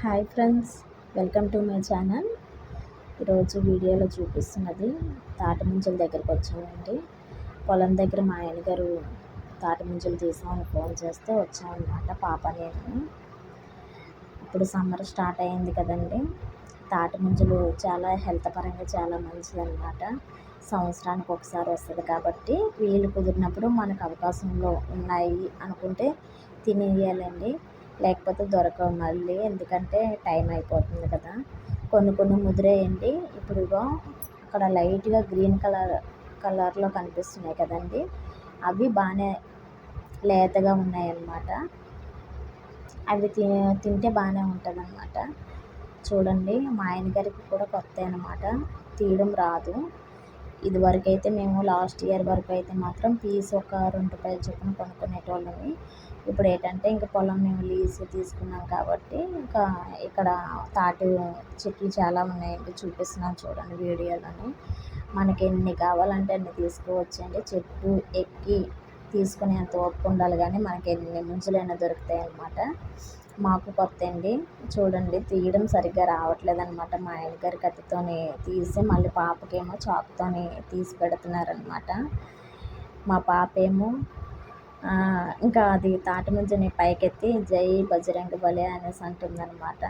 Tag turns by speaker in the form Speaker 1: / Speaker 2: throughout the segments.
Speaker 1: Hi friends, welcome to my channel. ఈరోజు వీడియోలో చూపిస్తున్నది తాటి ముంజల దగ్గరికి వచ్చామండి. పొలం దగ్గర మా ఆయన గారు తాటి ముంజలు తీసామని ఫోన్ చేస్తే వచ్చామన్నమాట, పాప నేను. ఇప్పుడు సమ్మర్ స్టార్ట్ అయింది కదండి. తాటి ముంజలు చాలా హెల్త్ పరంగా చాలా మంచిదన్నమాట. సంవత్సరానికి ఒకసారి వస్తుంది కాబట్టి వీలు కుదిరినప్పుడు మనకు అవకాశంలో ఉన్నాయి అనుకుంటే తినేయాలండి, లేకపోతే దొరకవు మళ్ళీ, ఎందుకంటే టైం అయిపోతుంది కదా. కొన్ని ముదిరేయండి. ఇప్పుడు అక్కడ లైట్గా గ్రీన్ కలర్లో కనిపిస్తున్నాయి కదండి, అవి బాగానే లేతగా ఉన్నాయన్నమాట. అవి తింటే బాగానే ఉంటుంది అన్నమాట. చూడండి, మా ఆయన గారికి కూడా కొత్త అనమాట, తీయడం రాదు. ఇదివరకు అయితే మేము లాస్ట్ ఇయర్ వరకు అయితే మాత్రం పీస్ ఒక ₹2 చొప్పున కొనుక్కునేటోళ్ళమి. ఇప్పుడు ఏంటంటే ఇంకా పొలం మేము లీజ్ తీసుకున్నాం కాబట్టి ఇంకా ఇక్కడ తాటి చెట్లు చాలా ఉన్నాయండి, చూపిస్తున్నాను చూడండి వీడియోలోని. మనకి ఎన్ని కావాలంటే అన్ని తీసుకోవచ్చండి. చెట్టు ఎక్కి తీసుకునేంత ఓపిక ఉండాలి, కానీ మనకి ఎన్ని ముంజలైనా దొరుకుతాయి అన్నమాట. మాకు కొత్త అండి, చూడండి తీయడం సరిగ్గా రావట్లేదు అనమాట. మా ఆయన గారి కత్తితోని తీసి మళ్ళీ పాపకేమో చాకుతోని తీసి పెడుతున్నారనమాట. మా పాప ఏమో ఇంకా అది తాటి ముంజని పైకెత్తి జై బజరంగ బలి అనేసి అంటుందన్నమాట.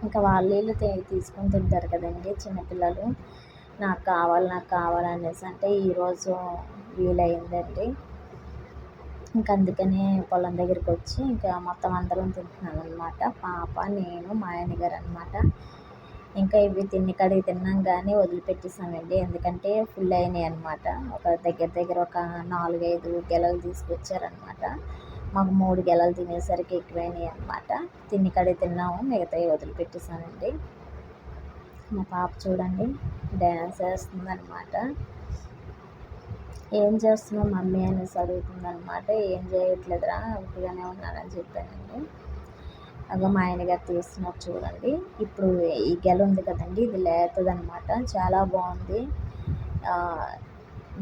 Speaker 1: ఇంకా వాళ్ళు తీసుకొని తింటారు కదండి చిన్నపిల్లలు. నాకు కావాలనేసి అంటే ఈరోజు వీలైందండి. ఇంకా అందుకనే పొలం దగ్గరికి వచ్చి ఇంకా మొత్తం అందరం తింటున్నాం అనమాట, పాప నేను మా ఆయన గారు అనమాట. ఇంకా ఇవి కడిగి తిన్నాం కానీ వదిలిపెట్టేసామండి, ఎందుకంటే ఫుల్ అయినాయి అనమాట. ఒక దగ్గర ఒక 4-5 గెలలు తీసుకొచ్చారనమాట. మాకు 3 గెలలు తినేసరికి ఎక్కువైనాయి అనమాట. కడిగి తిన్నాము, మిగతావి వదిలిపెట్టేసానండి. మా పాప చూడండి డ్యాన్స్ వేస్తుందన్నమాట. ఏం చేస్తున్నావు మమ్మీ అనేసి అడుగుతుందన్నమాట. ఏం చేయట్లేదురా, ఉట్టిగానే ఉన్నానని చెప్పానండి. అగో మా ఆయన గారు తీస్తున్నారు చూడండి. ఇప్పుడు ఈ గెల ఉంది కదండి, ఇది లేతదనమాట, చాలా బాగుంది.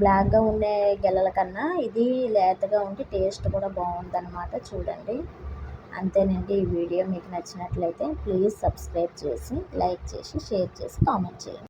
Speaker 1: బ్లాక్గా ఉండే గెలల కన్నా ఇది లేతగా ఉండి టేస్ట్ కూడా బాగుందన్నమాట. చూడండి, అంతేనండి. ఈ వీడియో మీకు నచ్చినట్లయితే ప్లీజ్ సబ్స్క్రైబ్ చేసి, లైక్ చేసి, షేర్ చేసి, కామెంట్ చేయండి.